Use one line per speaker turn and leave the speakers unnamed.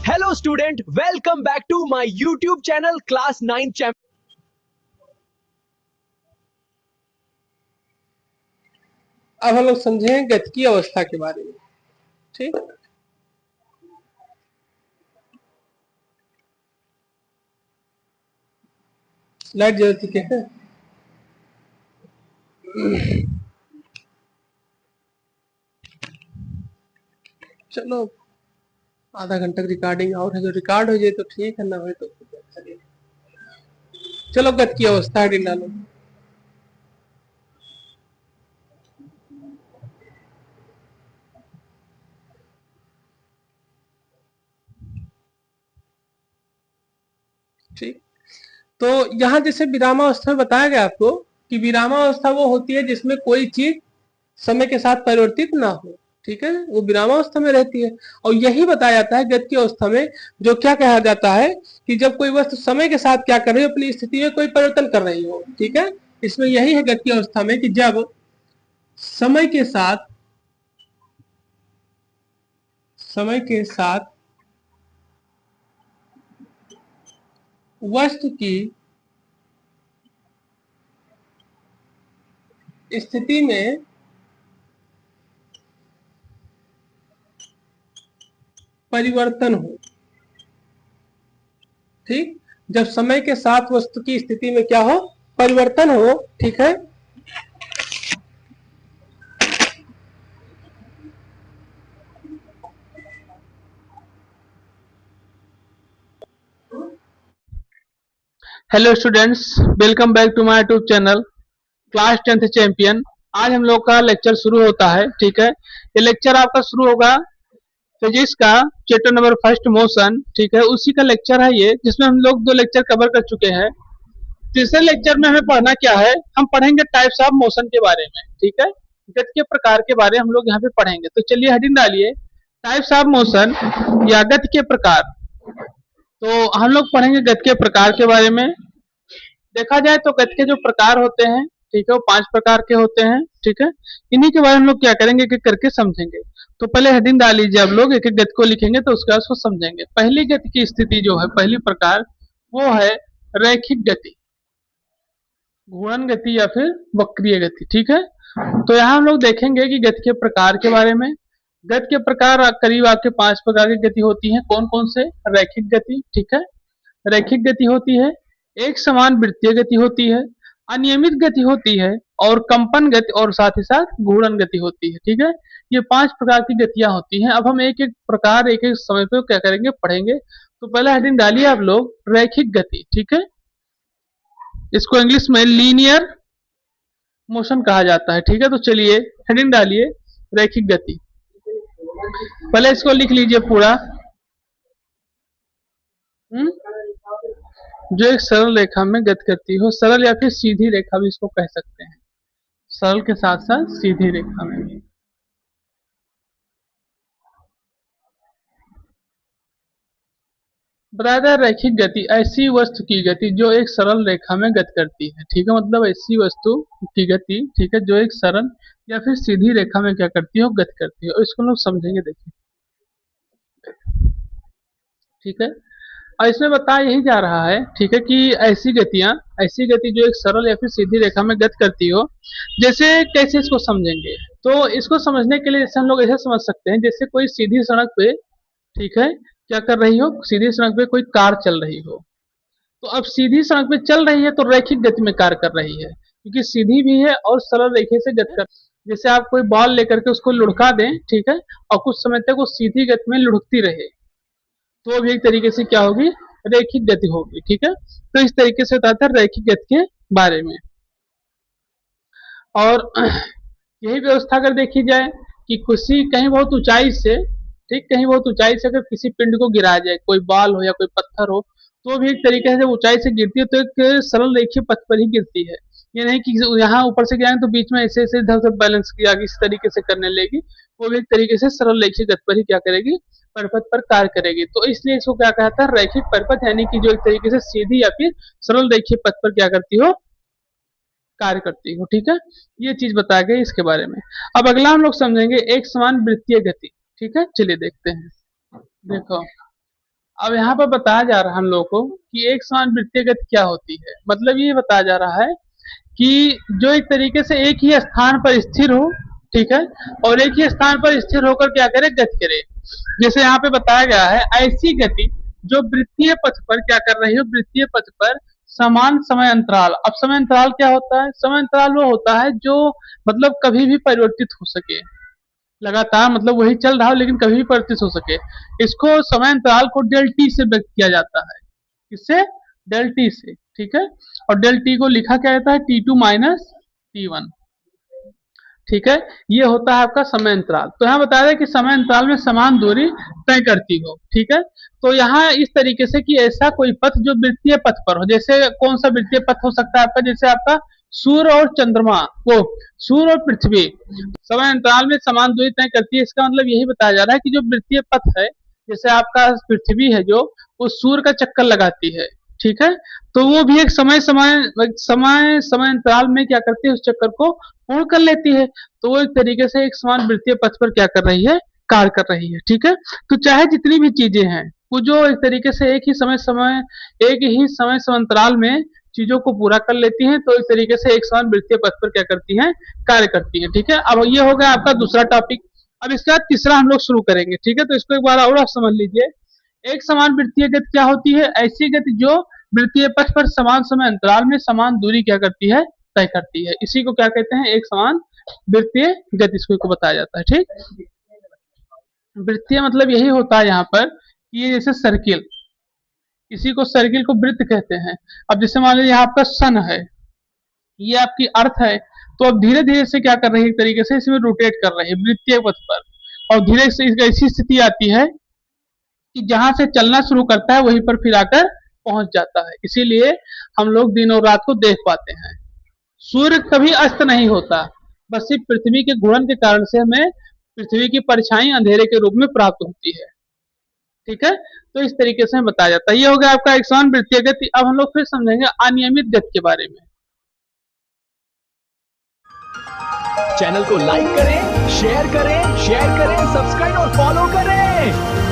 Hello student, welcome back to my YouTube channel Class 9 Champ.
अब हम लोग समझें गतिकीय अवस्था के बारे में। ठीक, लाइट जल चुके हैं। चलो आधा घंटा रिकॉर्डिंग और है, जो रिकॉर्ड हो जाए तो ठीक है, ना हो तो चलो गतिकीय अवस्था हेडिंग डालो। ठीक, तो यहाँ जैसे विरामावस्था में बताया गया आपको कि विरामावस्था वो होती है जिसमें कोई चीज समय के साथ परिवर्तित ना हो। ठीक है, वो विरामावस्था में रहती है। और यही बताया जाता है गतिकीय अवस्था में, जो क्या कहा जाता है कि जब कोई वस्तु समय के साथ क्या कर रही हो, अपनी स्थिति में कोई परिवर्तन कर रही हो। ठीक है, इसमें यही है गतिकीय अवस्था में कि जब समय के साथ वस्तु की स्थिति में परिवर्तन हो। ठीक, जब समय के साथ वस्तु की स्थिति में क्या हो, परिवर्तन हो। ठीक है, hello students, welcome back to my YouTube channel class 10th champion. आज हम लोग का लेक्चर शुरू होता है। ठीक है, ये लेक्चर आपका शुरू होगा फिजिक्स का चैप्टर नंबर फर्स्ट मोशन। ठीक है, उसी का लेक्चर है ये, जिसमें हम लोग 2 लेक्चर कवर कर चुके हैं। तीसरे लेक्चर में हमें पढ़ना क्या है, हम पढ़ेंगे टाइप्स ऑफ मोशन के बारे में। ठीक है, गति के प्रकार के बारे में हम लोग यहाँ पे पढ़ेंगे। तो चलिए हेडिंग डालिए, टाइप्स ऑफ मोशन या गति के प्रकार। तो हम लोग पढ़ेंगे गति के प्रकार के बारे में। देखा जाए तो गति के जो प्रकार होते हैं, ठीक है, वो 5 प्रकार के होते हैं। ठीक है, इन्हीं के बारे में हम लोग क्या करेंगे, एक एक करके समझेंगे। तो पहले हेडिंग डाल लीजिए, आप लोग एक एक गति को लिखेंगे तो उसके बाद उसको समझेंगे। पहली गति की स्थिति जो है, पहली प्रकार, वो है रैखिक गति, घूर्णन गति या फिर वक्रीय गति। ठीक है, तो यहाँ हम लोग देखेंगे कि गति के प्रकार के बारे में। गति के प्रकार करीब आपके 5 प्रकार की गति होती है। कौन कौन से? रैखिक गति, ठीक है, रैखिक गति होती है, एक समान वृत्तीय गति होती है, अनियमित गति होती है, और कंपन गति, और साथ ही साथ घूर्णन गति होती है। ठीक है, ये 5 प्रकार की गतियां होती हैं। अब हम एक एक प्रकार एक एक समय पे क्या करेंगे, पढ़ेंगे। तो पहला हेडिंग डालिए आप लोग, रैखिक गति। ठीक है, इसको इंग्लिश में लीनियर मोशन कहा जाता है। ठीक है, तो चलिए हेडिंग डालिए, रैखिक गति। पहले इसको लिख लीजिए पूरा। जो एक सरल रेखा में गति करती हो, सरल या फिर सीधी रेखा भी इसको कह सकते हैं, सरल के साथ साथ सीधी रेखा में भी। बताया रैखिक गति ऐसी वस्तु की गति जो एक सरल रेखा में गति करती है। ठीक है, मतलब ऐसी वस्तु की गति, ठीक है, जो एक सरल या फिर सीधी रेखा में क्या करती है, गति करती है। और इसको लोग समझेंगे, देखिए। ठीक है, और इसमें बताया यही जा रहा है, ठीक है, कि ऐसी गति जो एक सरल या फिर सीधी रेखा में गति करती हो। जैसे कैसे इसको समझेंगे, तो इसको समझने के लिए जैसे हम लोग ऐसे समझ सकते हैं, जैसे कोई सीधी सड़क पे, ठीक है, क्या कर रही हो, सीधी सड़क पे कोई कार चल रही हो। तो अब सीधी सड़क पे चल रही है तो रैखिक गति में कार्य कर रही है, क्योंकि सीधी भी है और सरल रेखे से गति कर। जैसे आप कोई बॉल लेकर के उसको लुढ़का दें, ठीक है, और कुछ समय तक वो सीधी गति में लुढ़कती रहे, तो भी एक तरीके से क्या होगी, रैखिक गति होगी। ठीक है, तो इस तरीके से बताता है रैखिक गति के बारे में। और यही व्यवस्था अगर देखी जाए कि किसी कहीं बहुत ऊंचाई से, ठीक, कहीं बहुत ऊंचाई से अगर किसी पिंड को गिराया जाए, कोई बाल हो या कोई पत्थर हो, तो भी एक तरीके से ऊंचाई से गिरती है तो एक सरल रेखीय पथ पर ही गिरती है। ये नहीं कि यहाँ ऊपर से गिराएंगे तो बीच में ऐसे ऐसे इधर उधर बैलेंस किया इस तरीके से करने लेगी, वो भी एक तरीके से सरल रेखीय गति पर ही क्या करेगी, परिपथ पर कार्य करेगी। तो इसलिए इसको क्या कहता है, रैखिक परिपथ, यानी कि जो एक तरीके से सीधी या फिर सरल रेखीय पथ पर क्या करती हो, कार्य करती हो। ठीक है, ये चीज बताया गया इसके बारे में। अब अगला हम लोग समझेंगे एक समान वृत्तीय गति। ठीक है, चलिए देखते हैं। देखो, अब यहाँ पर बताया जा रहा है हम लोगों को कि एक समान वृत्तीय गति क्या होती है। मतलब ये बताया जा रहा है कि जो एक तरीके से एक ही स्थान पर स्थिर हो, ठीक है, और एक ही स्थान पर स्थिर होकर क्या करे, गति करे। जैसे यहाँ पे बताया गया है ऐसी गति जो वृत्तीय पथ पर क्या कर रही हो, वृत्तीय पथ पर समान समय अंतराल। अब समय अंतराल क्या होता है? समय अंतराल वो होता है जो मतलब कभी भी परिवर्तित हो सके, लगातार मतलब वही चल रहा हो लेकिन कभी भी परिवर्तित हो सके। इसको समय अंतराल को डेल टी से व्यक्त किया जाता है। किससे? डेल टी से, ठीक है। और डेल टी को लिखा क्या जाता है? T2 माइनस T1, ठीक है। ये होता है आपका समय अंतराल। तो यहाँ बताया है कि समय अंतराल में समान दूरी तय करती हो, ठीक है। तो यहाँ इस तरीके से कि ऐसा कोई पथ जो वृत्तीय पथ पर हो, जैसे कौन सा वृत्तीय पथ हो सकता है आपका? जैसे आपका सूर्य और चंद्रमा, वो सूर्य और पृथ्वी समय अंतराल में समान दूरी तय करती है। इसका मतलब यही बताया जा रहा है कि जो वृत्तीय पथ है, जैसे आपका पृथ्वी है जो वो सूर्य का चक्कर लगाती है, ठीक है, तो वो भी एक समय अंतराल में क्या करती है, उस चक्कर को पूर्ण कर लेती है। तो वो एक तरीके से एक समान वृत्तीय पथ पर क्या कर रही है, कार्य कर रही है, ठीक है। तो चाहे जितनी भी चीजें हैं वो जो एक तरीके से एक ही समय समांतराल में चीजों को पूरा कर लेती हैं, तो इस तरीके से एक समान वृत्तीय पथ पर क्या करती हैं, कार्य करती हैं, ठीक है। अब ये हो गया आपका दूसरा टॉपिक। अब इसका तीसरा हम लोग शुरू करेंगे, ठीक है। तो इसको एक बार और आप समझ लीजिए। एक समान वृत्तीय गति क्या होती है? ऐसी गति जो वृत्तीय पथ पर समान समय अंतराल में समान दूरी क्या करती है, तय करती है। इसी को क्या कहते हैं? एक समान वृत्तीय गति, इसको बताया जाता है, ठीक। वृत्तीय मतलब यही होता है यहाँ पर कि ये जैसे सर्किल, इसी को सर्किल को वृत्त कहते हैं। अब जैसे मान लीजिए यहाँ आपका सन है, ये आपकी अर्थ है, तो अब धीरे धीरे से क्या कर रही है, एक तरीके से इसमें रोटेट कर रही है वृत्तीय पथ पर, और धीरे से ऐसी स्थिति आती है कि जहां से चलना शुरू करता है वहीं पर फिर आकर पहुंच जाता है। इसीलिए हम लोग दिन और रात को देख पाते हैं। सूर्य कभी अस्त नहीं होता, बस सिर्फ पृथ्वी के घूर्णन के कारण से हमें पृथ्वी की परछाई अंधेरे के रूप में प्राप्त होती है, ठीक है। तो इस तरीके से बताया जाता है। ये हो गया आपका एक समान वृत्तीय गति। अब हम लोग फिर समझेंगे अनियमित गति के बारे में।
चैनल को लाइक करें, शेयर करें, सब्सक्राइब और फॉलो करें।